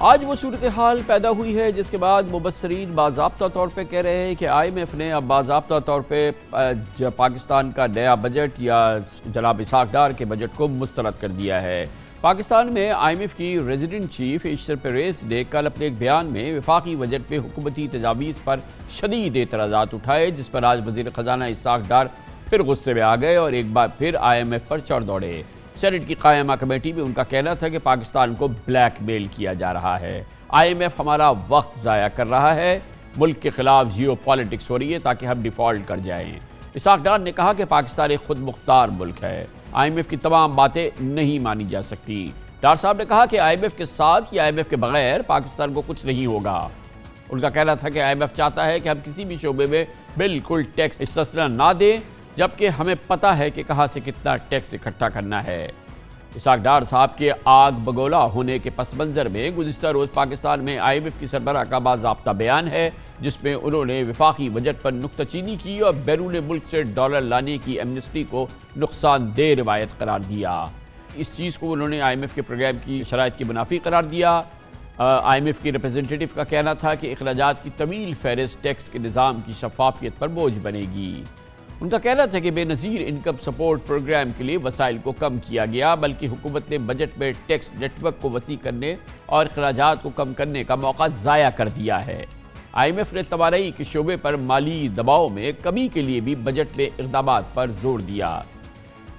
आज वो सूरत हाल पैदा हुई है जिसके बाद मुबस्सरीन बाज़ाब्ता तौर पे कह रहे हैं कि IMF ने अब बाज़ाब्ता तौर पे पाकिस्तान का नया बजट या जनाब इसाक डार के बजट को मुस्तरद कर दिया है। पाकिस्तान में IMF की रेजिडेंट चीफ ईस्टर पेरेस ने कल अपने एक बयान में वफाकी बजट पे हुकूमती तजावीज़ पर शदीद एतराज़ात उठाए, जिस पर आज वज़ीर ख़जाना इसाक डार फिर गुस्से में आ गए और एक बार फिर IMF पर चढ़ दौड़े। सेनेट की कायमा कमेटी में उनका कहना था कि पाकिस्तान को ब्लैकमेल किया जा रहा है, IMF हमारा वक्त ज़ाया कर रहा है, मुल्क के खिलाफ जियो पॉलिटिक्स हो रही है ताकि हम डिफ़ॉल्ट कर जाएं। इसाक डार ने कहा कि पाकिस्तान एक खुद मुख्तार मुल्क है, IMF की तमाम बातें नहीं मानी जा सकती। डार साहब ने कहा कि IMF के साथ या IMF के बगैर पाकिस्तान को कुछ नहीं होगा। उनका कहना था कि IMF चाहता है कि हम किसी भी शोबे में बिल्कुल टैक्स इस्तिस्ना ना दें, जबकि हमें पता है कि कहाँ से कितना टैक्स इकट्ठा करना है। इसाक डार साहब के आग बगोला होने के पस मंज़र में गुज़िश्ता रोज़ पाकिस्तान में IMF की सरबराह का बाज़ाब्ता बयान है, जिसमें उन्होंने वफाकी बजट पर नुक्ताचीनी की और बैरून मुल्क से डॉलर लाने की एमनेस्टी को नुकसानदेह रिवायत करार दिया। इस चीज़ को उन्होंने IMF के प्रोग्राम की शराइत की मुनाफी करार दिया। IMF की रिप्रेजेंटेटिव का कहना था कि अखराजात की तवील फहरिस्त टैक्स के निज़ाम की शफाफियत पर बोझ बनेगी। उनका कहना था कि बेनज़ीर इनकम सपोर्ट प्रोग्राम के लिए वसाइल को कम किया गया, बल्कि हुकूमत ने बजट में टैक्स नेटवर्क को वसी करने और अखराजात को कम करने का मौका ज़ाया कर दिया है। IMF ने तवारई के शोबे पर माली दबाव में कमी के लिए भी बजट में इक़दामात पर जोर दिया।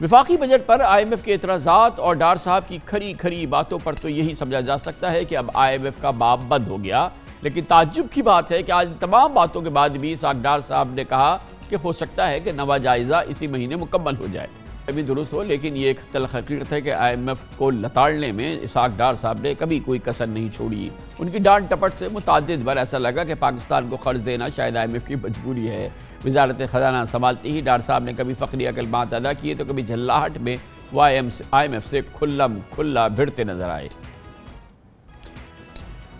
वफाकी बजट पर IMF के एतराज़ात और डार साहब की खरी खरी बातों पर तो यही समझा जा सकता है कि अब IMF का बाब बंद हो गया, लेकिन ताज्जुब की बात है कि आज तमाम बातों के बाद भी इसाक डार साहब ने कहा कि हो सकता है कि नवा जायज़ा इसी महीने मुकम्मल हो जाए। अभी दुरुस्त हो, लेकिन ये एक तल्ख़ हकीकत है कि IMF को लताड़ने में इसाक डार साहब ने कभी कोई कसर नहीं छोड़ी। उनकी डांट टपट से मुतअद्दिद बार ऐसा लगा कि पाकिस्तान को कर्ज देना शायद IMF की मजबूरी है। वज़ारत ख़जाना संभालते ही डार साहब ने कभी फ़ख्रिया कलमात अदा किए तो कभी झल्लाहट में वो IMF से खुल्लम खुल्ला भिड़ते नजर आए।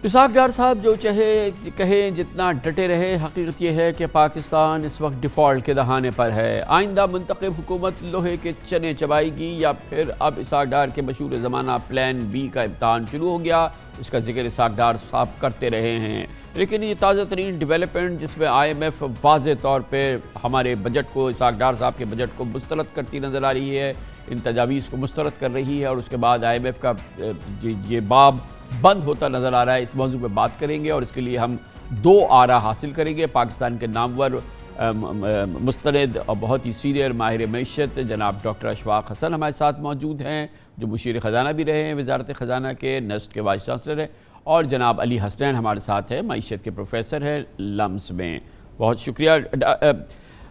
इसाक डार साहब जो चाहे कहें, जितना डटे रहे, हकीकत यह है कि पाकिस्तान इस वक्त डिफ़ॉल्ट के दहाने पर है। आइंदा मुंतखब हुकूमत लोहे के चने चबाएगी या फिर अब इसाक डार के मशहूर ज़माना प्लान B का इम्तहान शुरू हो गया। इसका जिक्र इसाक डार साहब करते रहे हैं, लेकिन ये ताज़ा तरीन डेवलपमेंट जिसमें IMF वाज़े तौर पर हमारे बजट को, इसाक डार साहब के बजट को मुस्तरद करती नज़र आ रही है, इन तजावीज़ को मुस्तरद कर रही है और उसके बाद IMF का ये बाब बंद होता नज़र आ रहा है। इस मौजू पर बात करेंगे और इसके लिए हम दो आरा हासिल करेंगे। पाकिस्तान के नामवर मुस्तनद और बहुत ही सीनियर माहिर मईशत जनाब डॉक्टर अशफाक हसन हमारे साथ मौजूद हैं, जो मुशीर ख़जाना भी रहे हैं वज़ारत ख़जाना के, नेस्ट के वाइस चांसलर हैं, और जनाब अली हसनैन हमारे साथ हैं, मईशत के प्रोफेसर हैं लम्स में। बहुत शुक्रिया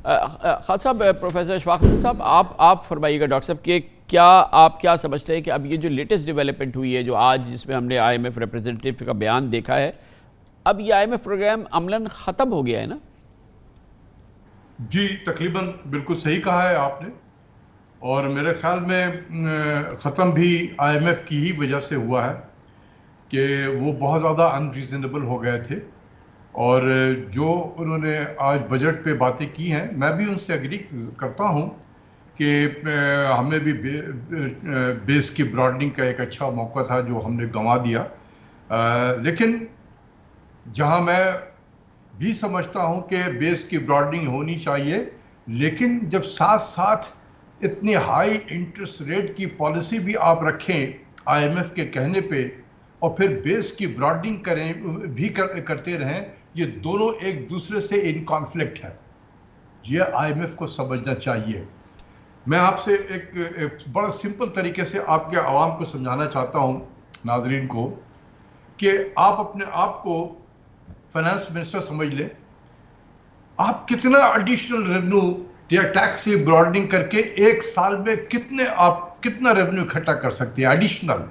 खान साहब। प्रोफेसर अशफाक हसन साहब, आप फरमाइएगा डॉक्टर साहब कि आप क्या समझते हैं कि अब ये जो लेटेस्ट डेवलपमेंट हुई है, जो आज जिसमें हमने IMF रिप्रेजेंटेटिव का बयान देखा है, अब ये IMF प्रोग्राम अमलन ख़त्म हो गया है ना? जी, तकरीबन बिल्कुल सही कहा है आपने, और मेरे ख्याल में ख़त्म भी IMF की ही वजह से हुआ है कि वो बहुत ज़्यादा अनरीज़नेबल हो गए थे। और जो उन्होंने आज बजट पे बातें की हैं, मैं भी उनसे एग्री करता हूँ कि हमें भी बेस की ब्रॉडनिंग का एक अच्छा मौका था जो हमने गंवा दिया। लेकिन जहां मैं भी समझता हूं कि बेस की ब्रॉडनिंग होनी चाहिए, लेकिन जब साथ साथ इतनी हाई इंटरेस्ट रेट की पॉलिसी भी आप रखें IMF के कहने पे और फिर बेस की ब्रॉडनिंग करते रहें, ये दोनों एक दूसरे से इन कॉन्फ्लिक्ट है। ये IMF को समझना चाहिए। मैं आपसे एक बड़ा सिंपल तरीके से आपके आवाम को समझाना चाहता हूं, नाजरीन को, कि आप अपने आप को फाइनेंस मिनिस्टर समझ लें। आप कितना एडिशनल रेवेन्यू या टैक्स से ब्रॉडनिंग करके एक साल में कितना रेवेन्यू इकट्ठा कर सकते हैं? Additional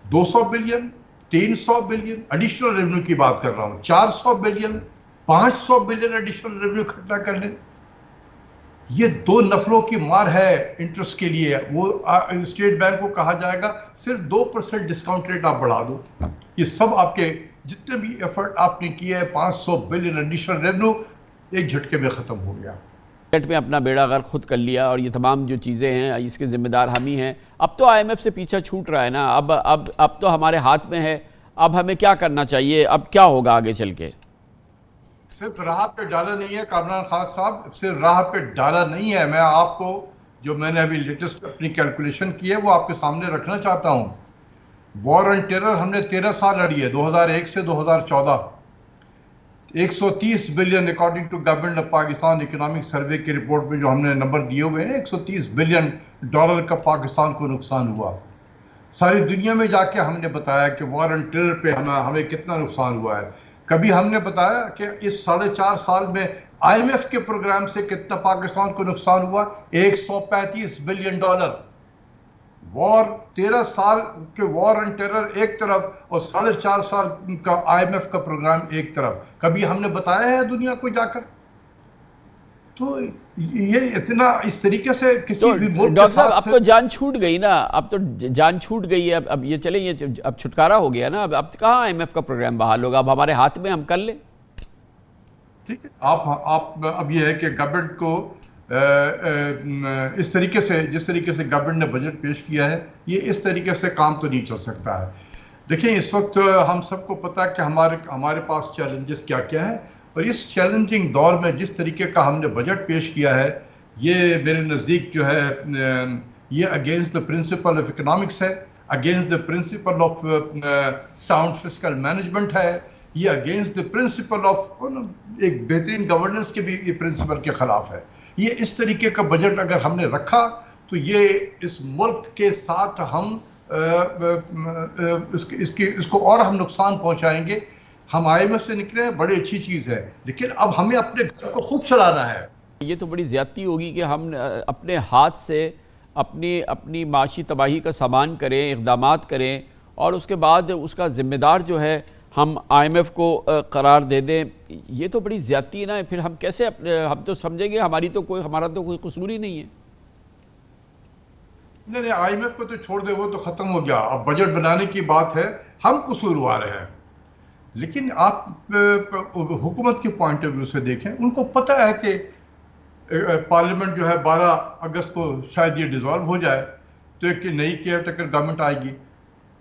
200 billion, 300 billion additional revenue की बात कर रहा हूं, 400 बिलियन, 500 बिलियन एडिशनल रेवेन्यू इकट्ठा कर लें। ये दो नफलों की मार है इंटरेस्ट के लिए। वो स्टेट बैंक को कहा जाएगा सिर्फ 2% डिस्काउंट रेट आप बढ़ा दो, ये सब आपके जितने भी एफर्ट आपने किए हैं 500 बिलियन एडिशनल रेवेन्यू एक झटके में खत्म हो गया। बजट में अपना बेड़ा गर्क खुद कर लिया और ये तमाम जो चीज़ें हैं इसके ज़िम्मेदार हम ही हैं। अब तो IMF से पीछा छूट रहा है ना, अब तो हमारे हाथ में है। अब हमें क्या करना चाहिए, अब क्या होगा आगे चल के? सिर्फ राह पे डाला नहीं है कामरान खान साहब, सिर्फ राह पे डाला नहीं है। मैं आपको जो मैंने अभी लेटेस्ट अपनी कैलकुलेशन की है वो आपके सामने रखना चाहता हूँ। वॉर एंड टेरर हमने 13 साल लड़ी है, 2001 से 2014। 130 billion according to government of Pakistan economic survey की रिपोर्ट में जो हमने नंबर दिए हुए हैं, 130 बिलियन डॉलर का पाकिस्तान को नुकसान हुआ। सारी दुनिया में जाके हमने बताया कि वॉर एंड टेरर पे हमें कितना नुकसान हुआ है। कभी हमने बताया कि इस 4.5 साल में आईएमएफ के प्रोग्राम से कितना पाकिस्तान को नुकसान हुआ? 135 बिलियन डॉलर। वॉर 13 साल के वॉर एंड टेरर एक तरफ और 4.5 साल का आईएमएफ का प्रोग्राम एक तरफ। कभी हमने बताया है दुनिया को जाकर? तो ये इतना इस तरीके से किसी भी मुल्क डॉक्टर साहब, अब तो जान छूट गई ना, अब तो जान छूट गई है। अब ये चले, ये अब छुटकारा हो गया ना। अब कहाँ आईएमएफ का प्रोग्राम बहाल होगा? अब हमारे हाथ में, हम कर ले। ठीक है, आप अब ये है कि गवर्नमेंट को इस तरीके से, जिस तरीके से गवर्नमेंट ने बजट पेश किया है, ये इस तरीके से काम तो नहीं चल सकता है। देखिए, इस वक्त हम सबको पता है कि हमारे पास चैलेंजेस क्या क्या हैं, और इस चैलेंजिंग दौर में जिस तरीके का हमने बजट पेश किया है, ये मेरे नज़दीक जो है ये against the principle of economics है, against the principle of sound fiscal management है, ये अगेंस्ट द प्रिंसिपल ऑफ एक बेहतरीन गवर्नेंस के भी ये प्रिंसिपल के खिलाफ है। ये इस तरीके का बजट अगर हमने रखा तो ये इस मुल्क के साथ हम इसको और हम नुकसान पहुंचाएंगे। हम आईएमएफ से निकले हैं, बड़ी अच्छी चीज़ है, लेकिन अब हमें अपने घर को खुद चलाना है। ये तो बड़ी ज़्यादती होगी कि हम अपने हाथ से अपनी माशी तबाही का सामान करें, इक़दामात करें, और उसके बाद उसका ज़िम्मेदार जो है हम आईएमएफ को करार दे दें। ये तो बड़ी ज़्यादती है ना। फिर हम कैसे हम तो समझेंगे हमारा तो कोई कसूर ही नहीं है। नहीं, आईएमएफ को तो छोड़ दे, वो तो ख़त्म हो गया। अब बजट बनाने की बात है, हम कसूरवार हैं। लेकिन आप हुकूमत के पॉइंट ऑफ व्यू से देखें, उनको पता है कि पार्लियामेंट जो है 12 अगस्त को शायद ये डिज़ोल्व हो जाए, तो एक नई केयर टेकर गवर्नमेंट आएगी।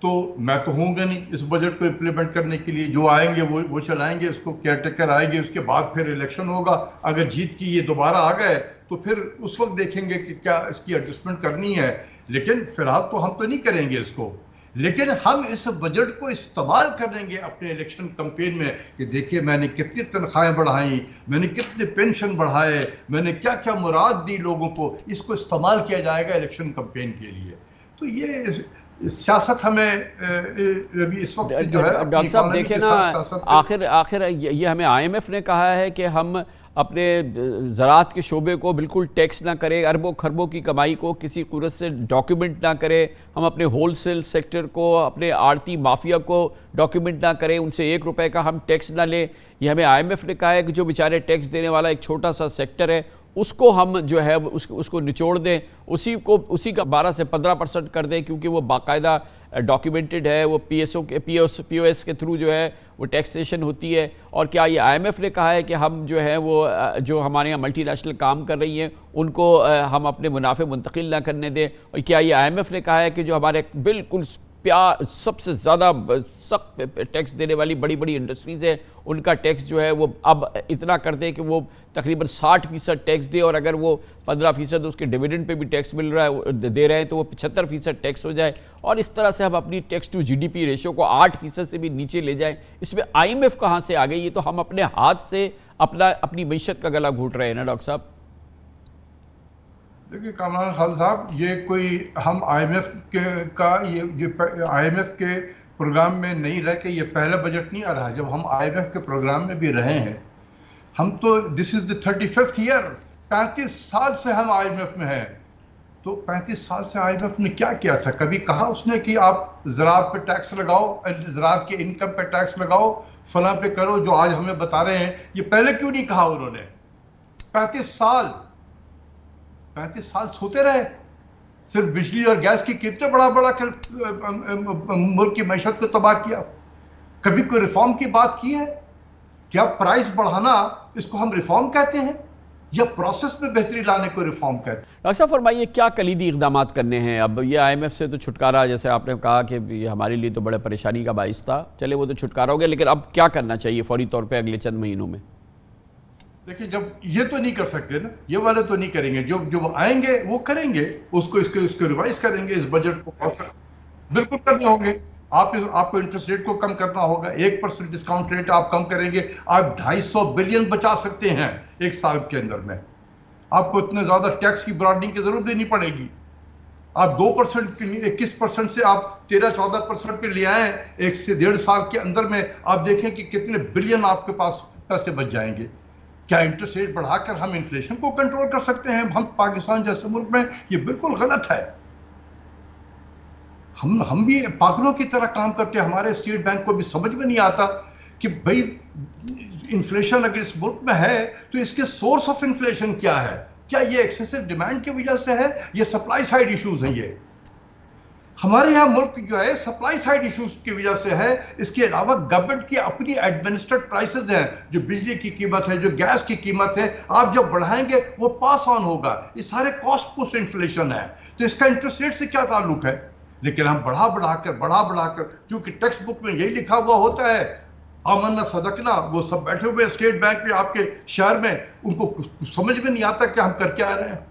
तो मैं तो होऊंगा नहीं इस बजट को इम्प्लीमेंट करने के लिए, जो आएंगे वो चलाएंगे, उसको केयर टेकर आएगी, उसके बाद फिर इलेक्शन होगा। अगर जीत की ये दोबारा आ गए तो फिर उस वक्त देखेंगे कि क्या इसकी एडजस्टमेंट करनी है। लेकिन फिलहाल तो हम तो नहीं करेंगे इसको, लेकिन हम इस बजट को इस्तेमाल करेंगे अपने इलेक्शन कैंपेन में कि देखिए मैंने कितनी तनख्वाहें बढ़ाई, मैंने कितने पेंशन बढ़ाए, मैंने क्या क्या मुराद दी लोगों को। इसको इस्तेमाल किया जाएगा इलेक्शन कैंपेन के लिए। तो ये सियासत हमें इस वक्त जो है, डॉक्टर साहब देखें ना, आखिर ये हमें आईएमएफ ने कहा है कि हम अपने ज़राअत के शोबे को बिल्कुल टैक्स ना करें, अरबों खरबों की कमाई को किसी सूरत से डॉक्यूमेंट ना करें, हम अपने होलसेल सेक्टर को, अपने आड़ती माफिया को डॉक्यूमेंट ना करें, उनसे 1 रुपए का हम टैक्स ना लें। ये हमें आईएमएफ ने कहा है कि जो बेचारे टैक्स देने वाला एक छोटा सा सेक्टर है उसको हम जो है उसको निचोड़ दें, उसी का 12 से 15% कर दें, क्योंकि वो बाकायदा डॉक्यूमेंटेड है, वो पीओएस के थ्रू जो है वो टैक्सेशन होती है। और क्या ये आईएमएफ ने कहा है कि हम जो है वो जो हमारे यहाँ मल्टीनेशनल काम कर रही हैं उनको हम अपने मुनाफे मुंतकिल ना करने दें? और क्या ये आईएमएफ ने कहा है कि जो हमारे बिल्कुल सबसे ज़्यादा सख्त टैक्स देने वाली बड़ी बड़ी इंडस्ट्रीज़ है उनका टैक्स जो है वो अब इतना कर दे कि वो तकरीबन 60% टैक्स दे, और अगर वो 15% उसके डिविडेंड पे भी टैक्स मिल रहा है दे रहे हैं तो वो 75% टैक्स हो जाए, और इस तरह से हम अपनी टैक्स टू जीडीपी रेशो को 8% से भी नीचे ले जाएं। इसमें आईएमएफ कहाँ से आ गई? ये तो हम अपने हाथ से अपनी मईशत का गला घोट रहे हैं ना डॉक्टर साहब। देखिए कामरान खान साहब, ये कोई हम आईएमएफ के प्रोग्राम में नहीं रह के ये पहला बजट नहीं आ रहा। जब हम आईएमएफ के प्रोग्राम में भी रहे हैं, हम तो this is the 35th year, 35 साल से हम आईएमएफ में हैं। तो 35 साल से आईएमएफ ने क्या किया था? कभी कहा उसने कि आप ज़राअत पे टैक्स लगाओ, ज़राअत के इनकम पे टैक्स लगाओ, फलां पे करो, जो आज हमें बता रहे हैं? ये पहले क्यों नहीं कहा उन्होंने? 35 साल सोते रहे, सिर्फ बिजली और गैस की कीमतें बढ़ा कर मुल्क की मैशत को तबाह किया। कभी कोई रिफॉर्म की बात की है? क्या प्राइस बढ़ाना इसको हम रिफॉर्म कहते हैं? या प्रोसेस में बेहतरी लाने को रिफॉर्म कहते हैं। डॉक्टर साहब फरमाइए, क्या कलीदी इकदाम करने हैं? अब ये IMF से तो छुटकारा, जैसे आपने कहा कि ये हमारे लिए तो बड़े परेशानी का बाइस था, चले वो तो छुटकारा हो गया, लेकिन अब क्या करना चाहिए फौरी तौर पे अगले चंद महीनों में? देखिए, जब ये तो नहीं कर सकते ना, ये वाले तो नहीं करेंगे, जो जो आएंगे वो करेंगे, उसको इसको रिवाइज करेंगे, इस बजट को बिल्कुल करने होंगे। आपको इंटरेस्ट रेट को कम करना होगा, 1% डिस्काउंट रेट आप कम करेंगे, आप 250 बिलियन बचा सकते हैं एक साल के अंदर में। आपको इतने ज्यादा टैक्स की ब्रांडिंग की जरूरत नहीं पड़ेगी। आप 2% 21% से आप 13-14% पे ले आए, 1 से 1.5 साल के अंदर में आप देखें कि कितने बिलियन आपके पास पैसे बच जाएंगे। क्या इंटरेस्ट रेट बढ़ाकर हम इन्फ्लेशन को कंट्रोल कर सकते हैं? हम पाकिस्तान जैसे मुल्क में ये बिल्कुल गलत है। हम भी पागलों की तरह काम करते हैं। हमारे स्टेट बैंक को भी समझ में नहीं आता कि भाई इन्फ्लेशन अगर इस मुल्क में है तो इसके सोर्स ऑफ इन्फ्लेशन क्या है? क्या ये एक्सेसिव डिमांड की वजह से है? ये सप्लाई साइड इश्यूज हैं। ये हमारे यहाँ मुल्क जो है सप्लाई साइड इश्यूज की वजह से है। इसके अलावा गवर्नमेंट की अपनी एडमिनिस्ट्रेट प्राइसेस हैं, जो बिजली की कीमत है, जो गैस की कीमत है, आप जब बढ़ाएंगे वो पास ऑन होगा। ये सारे कॉस्ट पुश इन्फ्लेशन है, तो इसका इंटरेस्ट रेट से क्या ताल्लुक है? लेकिन हम बढ़ा बढ़ाकर, चूंकि टेक्स्ट बुक में यही लिखा हुआ होता है, आमन्ना सदकना, वो सब बैठे हुए स्टेट बैंक में आपके शहर में, उनको कुछ समझ में नहीं आता कि हम कर क्या रहे हैं।